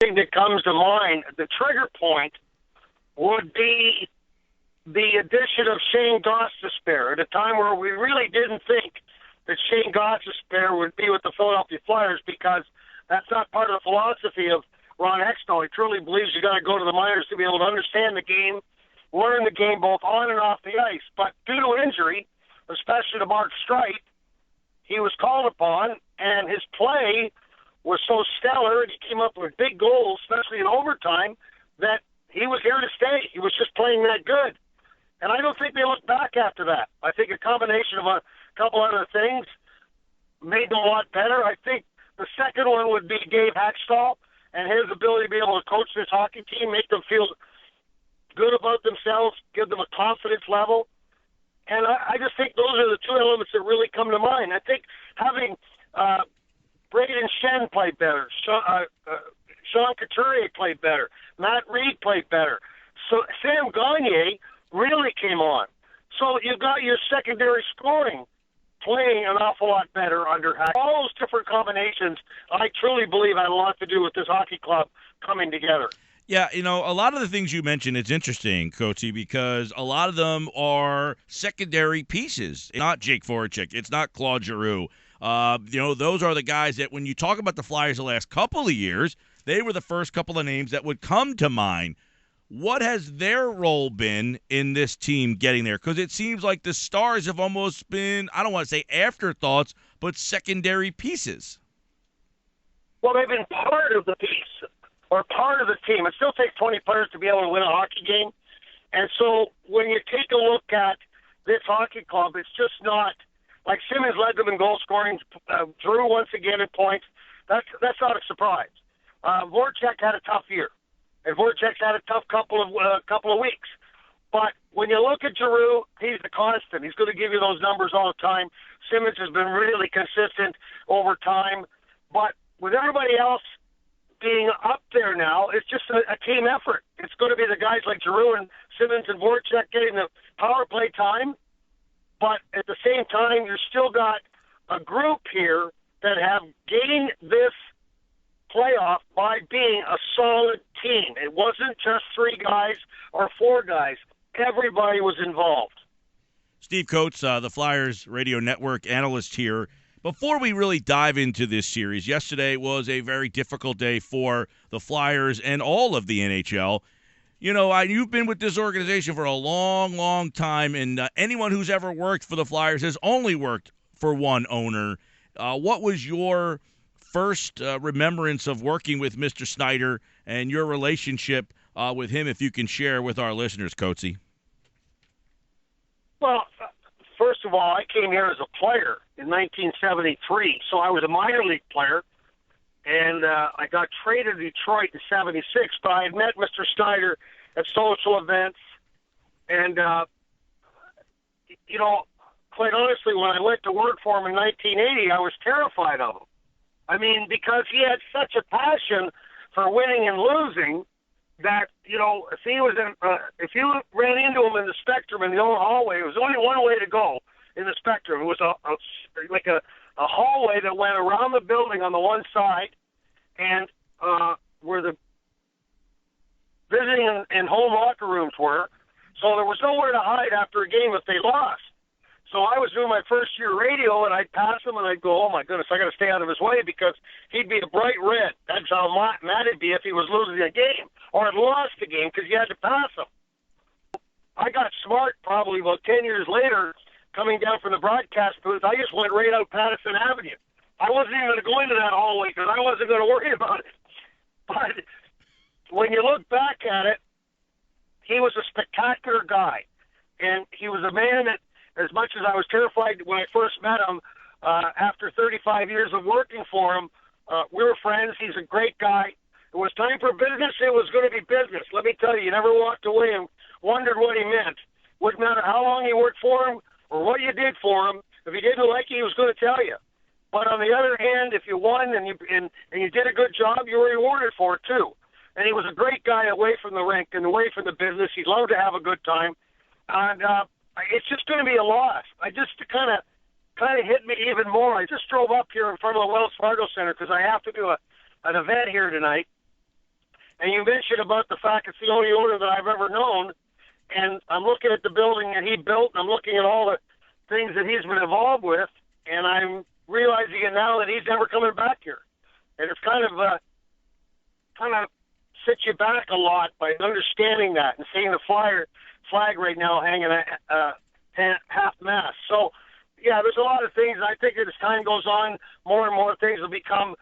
thing that comes to mind, the trigger point, would be the addition of Shane Gostisbehere at a time where we really didn't think that Shane Gostisbehere would be with the Philadelphia Flyers, because that's not part of the philosophy of Ron Hextall. He truly believes you got to go to the minors to be able to understand the game, learn the game both on and off the ice. But due to injury, especially to Mark Streit, he was called upon, and his play was so stellar, and he came up with big goals, especially in overtime, that he was here to stay. He was just playing that good. And I don't think they looked back after that. I think a combination of a couple other things made them a lot better. I think the second one would be Dave Haxtell and his ability to be able to coach this hockey team, make them feel good about themselves, give them a confidence level. And I just think those are the two elements that really come to mind. I think having Braden Shen play better, Sean Couturier played better, Matt Reed played better. So Sam Gagner really came on. So you've got your secondary scoring playing an awful lot better under Hack. All those different combinations, I truly believe, had a lot to do with this hockey club coming together. Yeah, a lot of the things you mentioned, it's interesting, Coatsy, because a lot of them are secondary pieces. It's not Jake Voracek. It's not Claude Giroux. Those are the guys that when you talk about the Flyers the last couple of years, they were the first couple of names that would come to mind. What has their role been in this team getting there? Because it seems like the Stars have almost been, I don't want to say afterthoughts, but secondary pieces. Well, they've been part of the piece or part of the team. It still takes 20 players to be able to win a hockey game. And so when you take a look at this hockey club, it's just not like Simmons led them in goal scoring, Drew once again in points. That's not a surprise. Voracek had a tough year. And Voracek's had a tough couple of weeks. But when you look at Giroux, he's the constant. He's going to give you those numbers all the time. Simmons has been really consistent over time. But with everybody else being up there now, it's just a team effort. It's going to be the guys like Giroux and Simmons and Voracek getting the power play time. But at the same time, you've still got a group here that have gained this playoff by being a solid team. It wasn't just 3 guys or 4 guys. Everybody was involved. Steve Coates, the Flyers Radio Network analyst here. Before we really dive into this series, yesterday was a very difficult day for the Flyers and all of the NHL. You've been with this organization for a long, long time, and anyone who's ever worked for the Flyers has only worked for one owner. What was your first remembrance of working with Mr. Snider and your relationship with him, if you can share with our listeners, Coatsy? Well, first of all, I came here as a player in 1973, so I was a minor league player, and I got traded to Detroit in 76, but I had met Mr. Snider at social events, and, quite honestly, when I went to work for him in 1980, I was terrified of him. I mean, because he had such a passion for winning and losing that, if you ran into him in the Spectrum in the old hallway, it was only one way to go in the Spectrum. It was a hallway that went around the building on the one side, and where the visiting and home locker rooms were. So there was nowhere to hide after a game if they lost. So I was doing my first year radio, and I'd pass him, and I'd go, oh, my goodness, I got to stay out of his way because he'd be a bright red. That's how mad he'd be if he was losing a game or had lost a game because you had to pass him. I got smart probably about 10 years later coming down from the broadcast booth. I just went right out Patterson Avenue. I wasn't even going to go into that hallway because I wasn't going to worry about it. But when you look back at it, he was a spectacular guy. And he was a man that, as much as I was terrified when I first met him, after 35 years of working for him, we were friends. He's a great guy. It was time for business. It was going to be business. Let me tell you, you never walked away and wondered what he meant. Wouldn't matter how long you worked for him or what you did for him. If he didn't like you, he was going to tell you. But on the other hand, if you won and you did a good job, you were rewarded for it too. And he was a great guy away from the rink and away from the business. He loved to have a good time. And it's just going to be a loss. I just kind of hit me even more. I just drove up here in front of the Wells Fargo Center because I have to do an event here tonight. And you mentioned about the fact it's the only owner that I've ever known. And I'm looking at the building that he built, and I'm looking at all the things that he's been involved with, and I'm realizing it now that he's never coming back here. And it's kind of sets you back a lot by understanding that and seeing the flag right now hanging at half-mast. So, yeah, there's a lot of things. I think as time goes on, more and more things will become,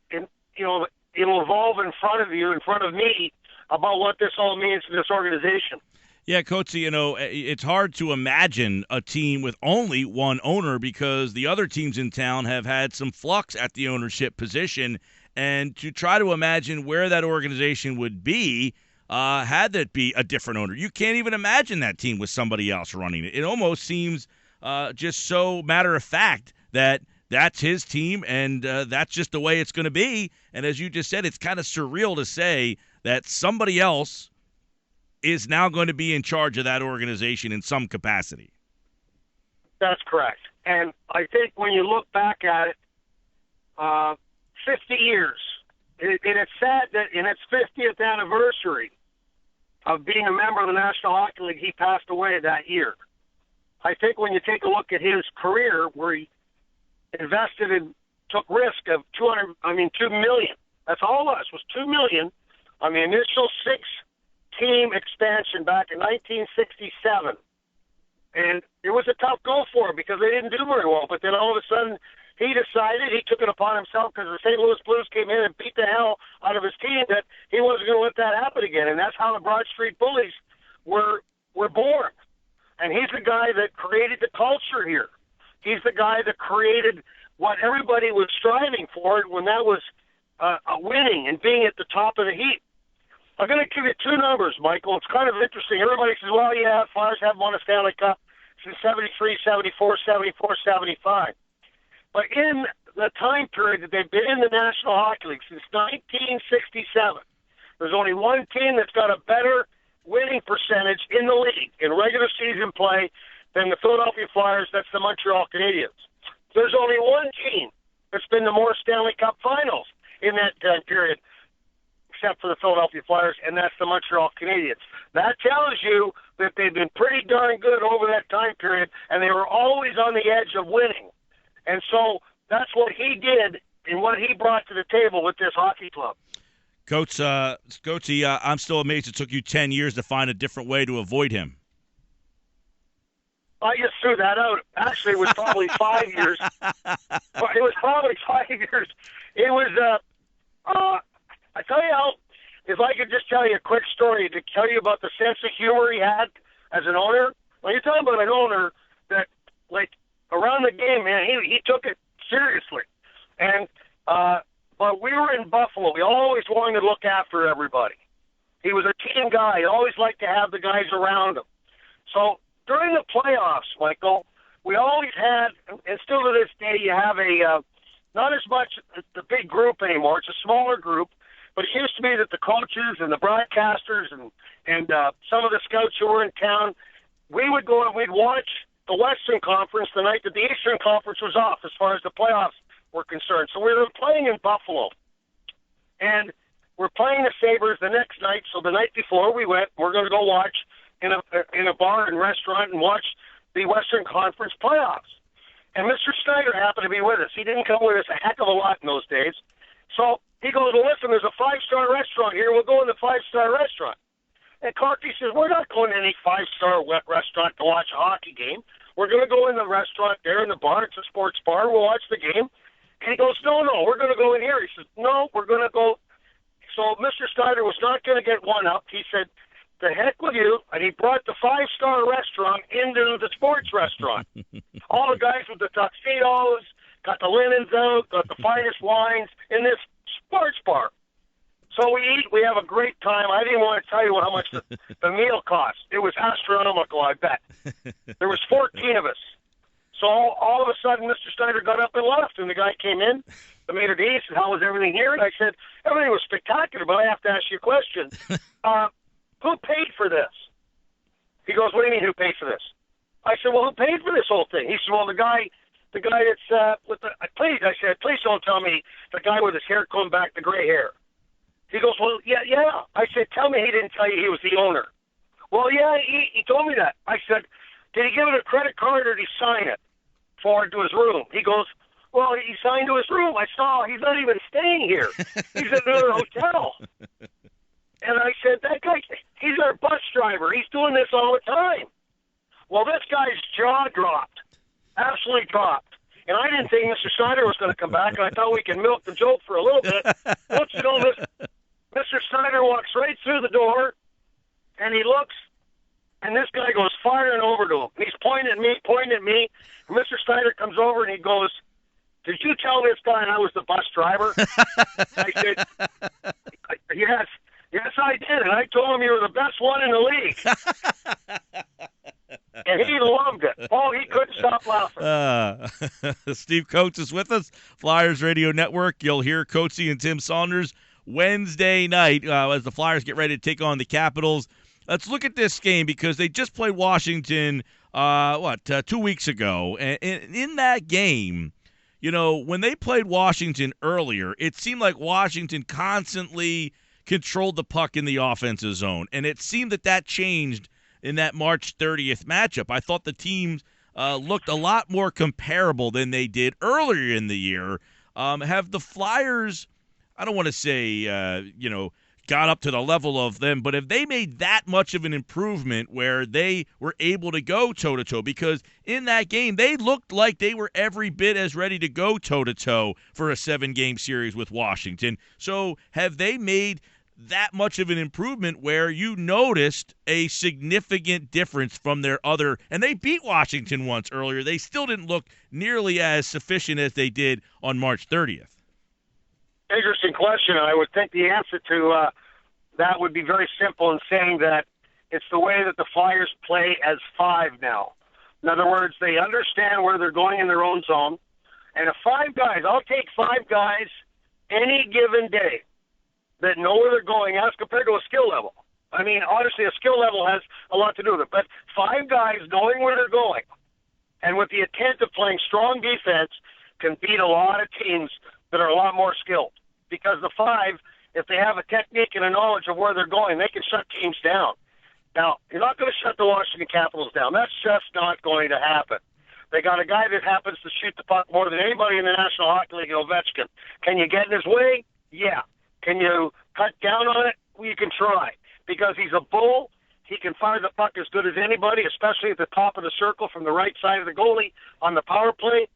it'll evolve in front of you, in front of me, about what this all means to this organization. Yeah, Coatsy, it's hard to imagine a team with only one owner because the other teams in town have had some flux at the ownership position. And to try to imagine where that organization would be had that be a different owner. You can't even imagine that team with somebody else running it. It almost seems just so matter of fact that that's his team and that's just the way it's going to be. And as you just said, it's kind of surreal to say that somebody else is now going to be in charge of that organization in some capacity. That's correct. And I think when you look back at it, 50 years, and it's sad that in its 50th anniversary of being a member of the National Hockey League, he passed away that year. I think when you take a look at his career, where he invested and took risk of $2 million. That's all it was $2 million on the initial 6-team expansion back in 1967. And it was a tough go for him because they didn't do very well. But then all of a sudden, he decided, he took it upon himself because the St. Louis Blues came in and beat the hell out of his team, that he wasn't going to let that happen again. And that's how the Broad Street Bullies were born. And he's the guy that created the culture here. He's the guy that created what everybody was striving for when that was winning and being at the top of the heap. I'm going to give you two numbers, Michael. It's kind of interesting. Everybody says, well, yeah, Flyers haven't won a Stanley Cup since 73, 74, 74, 75. But in the time period that they've been in the National Hockey League, since 1967, there's only one team that's got a better winning percentage in the league in regular season play than the Philadelphia Flyers. That's the Montreal Canadiens. There's only one team that's been to more Stanley Cup finals in that time period, except for the Philadelphia Flyers, and that's the Montreal Canadiens. That tells you that they've been pretty darn good over that time period, and they were always on the edge of winning. And so that's what he did and what he brought to the table with this hockey club. Coach, Coachy, I'm still amazed it took you 10 years to find a different way to avoid him. I just threw that out. Actually, it was probably 5 years. It was probably 5 years. It was, I tell you how, if I could just tell you a quick story to tell you about the sense of humor he had as an owner. When you're talking about an owner that, like, around the game, man, he took it seriously. And, but we were in Buffalo. We always wanted to look after everybody. He was a team guy. He always liked to have the guys around him. So during the playoffs, Michael, we always had, and still to this day, you have a, not as much the big group anymore. It's a smaller group. But it used to be that the coaches and the broadcasters and some of the scouts who were in town, we would go and we'd watch the Western Conference the night that the Eastern Conference was off as far as the playoffs were concerned. So we were playing in Buffalo. And we're playing the Sabres the next night. So the night before we're going to go watch in a bar and restaurant and watch the Western Conference playoffs. And Mr. Snider happened to be with us. He didn't come with us a heck of a lot in those days. So he goes, well, listen, there's a 5-star restaurant here. We'll go in the 5-star restaurant. And Clarky says, we're not going to any 5-star restaurant to watch a hockey game. We're going to go in the restaurant there in the bar. It's a sports bar. We'll watch the game. And he goes, no, we're going to go in here. He says, no, we're going to go. So Mr. Snider was not going to get one up. He said, the heck with you. And he brought the 5-star restaurant into the sports restaurant. All the guys with the tuxedos, got the linens out, got the finest wines in this sports bar. So we eat, we have a great time. I didn't want to tell you how much the meal cost. It was astronomical, I bet. There was 14 of us. So all of a sudden, Mr. Snider got up and left, and the guy came in, the maitre d', said, how was everything here? And I said, everything was spectacular, but I have to ask you a question. Who paid for this? He goes, what do you mean, who paid for this? I said, well, who paid for this whole thing? He said, well, the guy that's with the, please, I said, please don't tell me the guy with his hair combed back, the gray hair. He goes, well, yeah. I said, tell me he didn't tell you he was the owner. Well, yeah, he told me that. I said, did he give it a credit card or did he sign it forward to his room? He goes, well, he signed to his room. I saw he's not even staying here. He's at another hotel. And I said, that guy, he's our bus driver. He's doing this all the time. Well, this guy's jaw dropped, absolutely dropped. And I didn't think Mr. Snider was going to come back, and I thought we could milk the joke for a little bit. Once you know, Mr. Snider walks right through the door, and he looks, and this guy goes firing over to him. And he's pointing at me. And Mr. Snider comes over, and he goes, did you tell this guy I was the bus driver? I said, yes, I did. And I told him you were the best one in the league. And he loved it. Oh, he couldn't stop laughing. Steve Coates is with us, Flyers Radio Network. You'll hear Coatsy and Tim Saunders Wednesday night as the Flyers get ready to take on the Capitals. Let's look at this game because they just played Washington, 2 weeks ago. And in that game, you know, when they played Washington earlier, it seemed like Washington constantly controlled the puck in the offensive zone. And it seemed that changed in that March 30th matchup. I thought the teams looked a lot more comparable than they did earlier in the year. Have the Flyers, I don't want to say, got up to the level of them, but have they made that much of an improvement where they were able to go toe-to-toe? Because in that game, they looked like they were every bit as ready to go toe-to-toe for a 7-game series with Washington. So have they made that much of an improvement where you noticed a significant difference from their other, and they beat Washington once earlier. They still didn't look nearly as sufficient as they did on March 30th. Interesting question. I would think the answer to that would be very simple in saying that it's the way that the Flyers play as 5 now. In other words, they understand where they're going in their own zone. And if 5 guys, I'll take 5 guys any given day that know where they're going as compared to a skill level. I mean, honestly, a skill level has a lot to do with it. But 5 guys knowing where they're going and with the intent of playing strong defense can beat a lot of teams that are a lot more skilled. Because the 5, if they have a technique and a knowledge of where they're going, they can shut teams down. Now, you're not going to shut the Washington Capitals down. That's just not going to happen. They got a guy that happens to shoot the puck more than anybody in the National Hockey League, Ovechkin. Can you get in his way? Yeah. Can you cut down on it? Well, you can try. Because he's a bull, he can fire the puck as good as anybody, especially at the top of the circle from the right side of the goalie on the power play.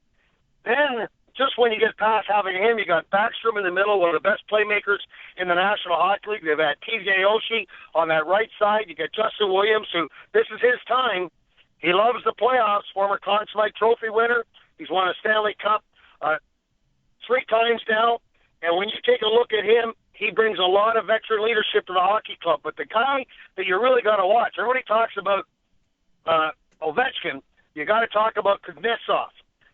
Then, just when you get past having him, you got Backstrom in the middle, one of the best playmakers in the National Hockey League. They've had TJ Oshie on that right side. You got Justin Williams, who this is his time. He loves the playoffs, former Conn Smythe Trophy winner. He's won a Stanley Cup 3 times now. And when you take a look at him, he brings a lot of veteran leadership to the hockey club. But the guy that you really got to watch, everybody talks about Ovechkin, you got to talk about Kuznetsov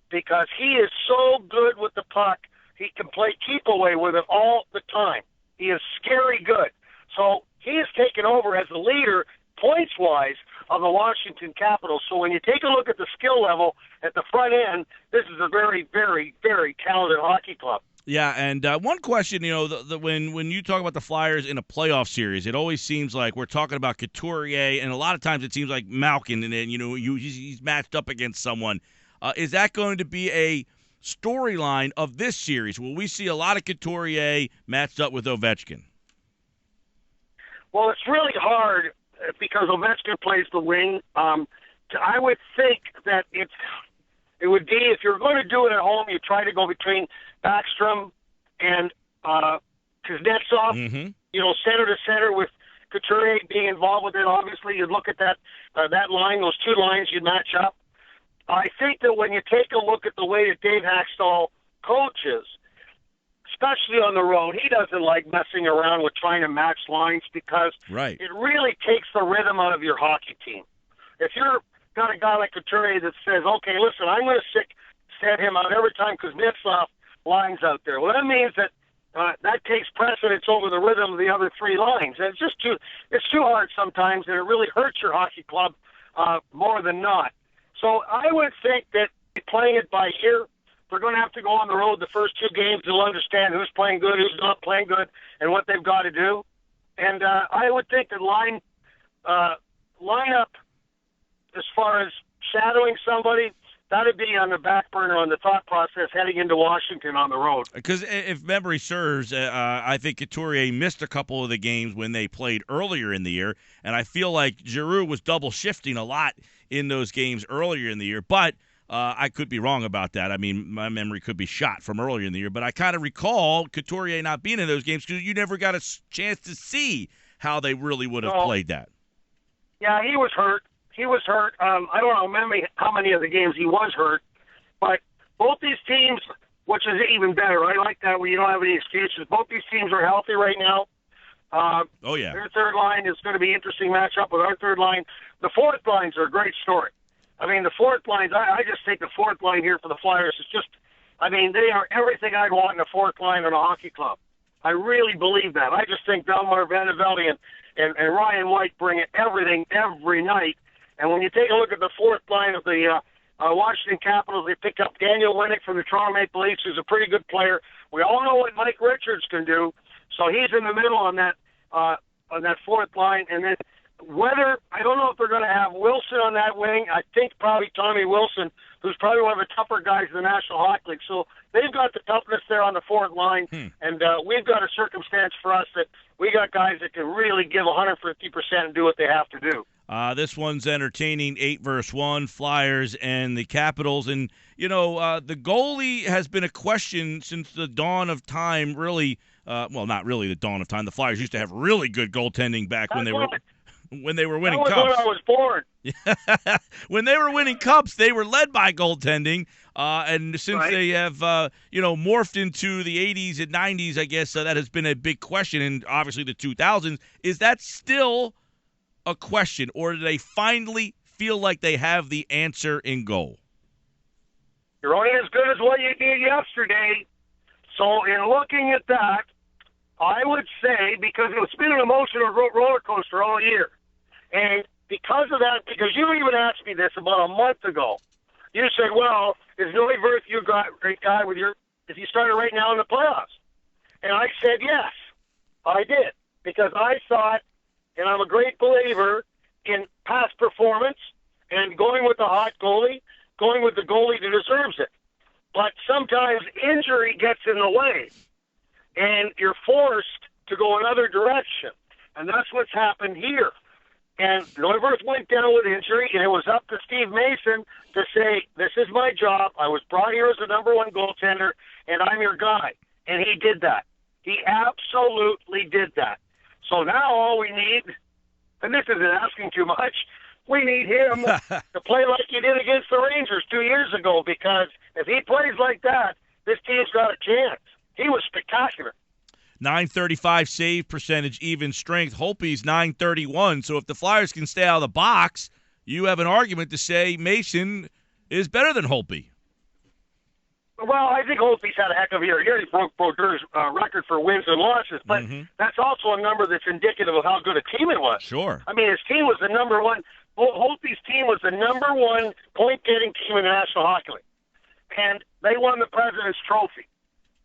because he is so good with the puck. He can play keep away with it all the time. He is scary good. So he has taken over as the leader, points-wise, of the Washington Capitals. So when you take a look at the skill level at the front end, this is a very, very, very talented hockey club. Yeah, and one question, when you talk about the Flyers in a playoff series, it always seems like we're talking about Couturier, and a lot of times it seems like Malkin, and then he's matched up against someone. Is that going to be a storyline of this series? Will we see a lot of Couturier matched up with Ovechkin? Well, it's really hard because Ovechkin plays the wing. I would think that it would be, if you're going to do it at home, you try to go between Backstrom and Kuznetsov, center to center with Couturier being involved with it. Obviously, you'd look at that line, those 2 lines you'd match up. I think that when you take a look at the way that Dave Haxtell coaches, especially on the road, he doesn't like messing around with trying to match lines because it really takes the rhythm out of your hockey team. If you're got a guy like Couturier that says, okay, listen, I'm going to set him out every time Kuznetsov lines out there. Well, that means that that takes precedence over the rhythm of the other 3 lines. And it's too hard sometimes, and it really hurts your hockey club more than not. So I would think that playing it by ear, they're going to have to go on the road the first 2 games. They'll understand who's playing good, who's not playing good, and what they've got to do. And I would think that line up as far as shadowing somebody, that would be on the back burner on the thought process heading into Washington on the road. Because if memory serves, I think Couturier missed a couple of the games when they played earlier in the year, and I feel like Giroux was double shifting a lot in those games earlier in the year. But I could be wrong about that. I mean, my memory could be shot from earlier in the year, but I kind of recall Couturier not being in those games because you never got a chance to see how they really would have played that. Yeah, he was hurt. I don't remember how many of the games he was hurt, but both these teams, which is even better. I like that when you don't have any excuses. Both these teams are healthy right now. Oh, yeah. Their third line is going to be an interesting matchup with our third line. The fourth lines are a great story. I mean, the fourth lines, I just think the fourth line here for the Flyers is just, I mean, they are everything I'd want in a fourth line in a hockey club. I really believe that. I just think Belmar Vandeveldy and Ryan White bring it everything every night. And when you take a look at the fourth line of the Washington Capitals, they pick up Daniel Winnick from the Toronto Maple Leafs, who's a pretty good player. We all know what Mike Richards can do, so he's in the middle on that fourth line. And then whether I don't know if they're going to have Wilson on that wing. I think probably Tommy Wilson, who's probably one of the tougher guys in the National Hockey League. So they've got the toughness there on the fourth line, and we've got a circumstance for us that we got guys that can really give 150% and do what they have to do. This one's entertaining, 8 versus 1, Flyers and the Capitals. And, you know, the goalie has been a question since the dawn of time, really. Well, not really the dawn of time. The Flyers used to have really good goaltending back when they were winning cups. That was when I was born. When they were winning cups, they were led by goaltending. And since they have, morphed into the 80s and 90s, I guess that has been a big question. And obviously the 2000s, is that still a question, or do they finally feel like they have the answer in goal? You're only as good as what you did yesterday. So in looking at that, I would say, because it's been an emotional roller coaster all year, and because of that, because you even asked me this about a month ago, you said, well, is Noe Wirth your great guy if you started right now in the playoffs? And I said yes, I did, because I thought, and I'm a great believer in past performance and going with the hot goalie, going with the goalie that deserves it. But sometimes injury gets in the way, and you're forced to go another direction. And that's what's happened here. And Noe Wirth went down with injury, and it was up to Steve Mason to say, this is my job. I was brought here as the number one goaltender, and I'm your guy. And he did that. He absolutely did that. So now all we need, and this isn't asking too much, we need him to play like he did against the Rangers 2 years ago, because if he plays like that, this team's got a chance. He was spectacular. .935 save percentage, even strength. Holtby's .931. So if the Flyers can stay out of the box, you have an argument to say Mason is better than Holtby. Well, I think Holtby's had a heck of a year. He broke Brodeurs' record for wins and losses, but that's also a number that's indicative of how good a team it was. Sure. I mean, his team was the number one. Holtby's team was the number one point-getting team in the National Hockey League, and they won the President's Trophy.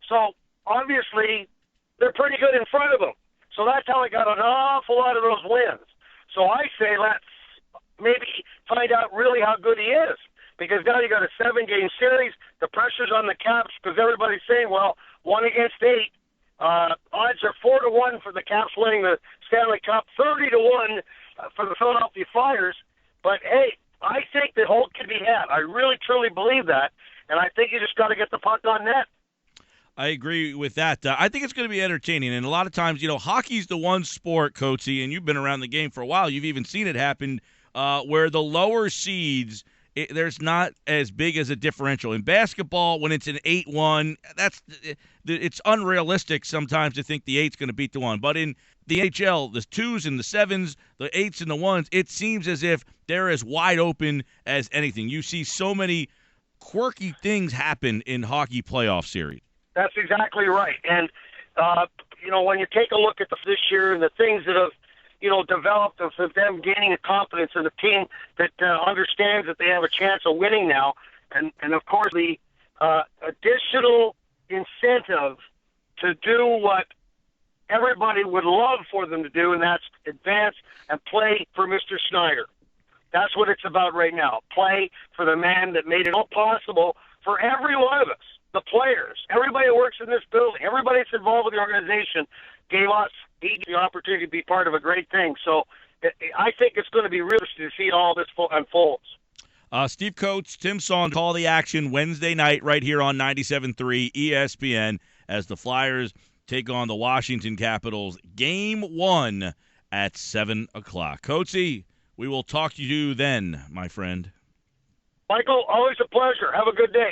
So, obviously, they're pretty good in front of them. So that's how he got an awful lot of those wins. So I say let's maybe find out really how good he is. Because now you got a 7-game series. The pressure's on the Caps because everybody's saying, well, 1 against 8. Odds are 4-1 for the Caps winning the Stanley Cup, 30-1 for the Philadelphia Flyers. But, hey, I think that Holt can be had. I really, truly believe that. And I think you just got to get the puck on net. I agree with that. I think it's going to be entertaining. And a lot of times, hockey's the one sport, Coatsy, and you've been around the game for a while. You've even seen it happen where the lower seeds – there's not as big as a differential. In basketball, when it's an 8-1, it's unrealistic sometimes to think the 8's going to beat the 1. But in the NHL, the 2s and the 7s, the 8s and the 1s, it seems as if they're as wide open as anything. You see so many quirky things happen in hockey playoff series. That's exactly right. And, when you take a look at this year and the things that have, developed of them gaining a confidence in a team that understands that they have a chance of winning now. And of course, the additional incentive to do what everybody would love for them to do, and that's advance and play for Mr. Snider. That's what it's about right now. Play for the man that made it all possible for every one of us, the players, everybody who works in this building, everybody that's involved with the organization gave us each the opportunity to be part of a great thing. So I think it's going to be real interesting to see all this unfolds. Steve Coates, Tim Sawn, call the action Wednesday night right here on 97.3 ESPN as the Flyers take on the Washington Capitals. Game 1 at 7 o'clock. Coatesy, we will talk to you then, my friend. Michael, always a pleasure. Have a good day.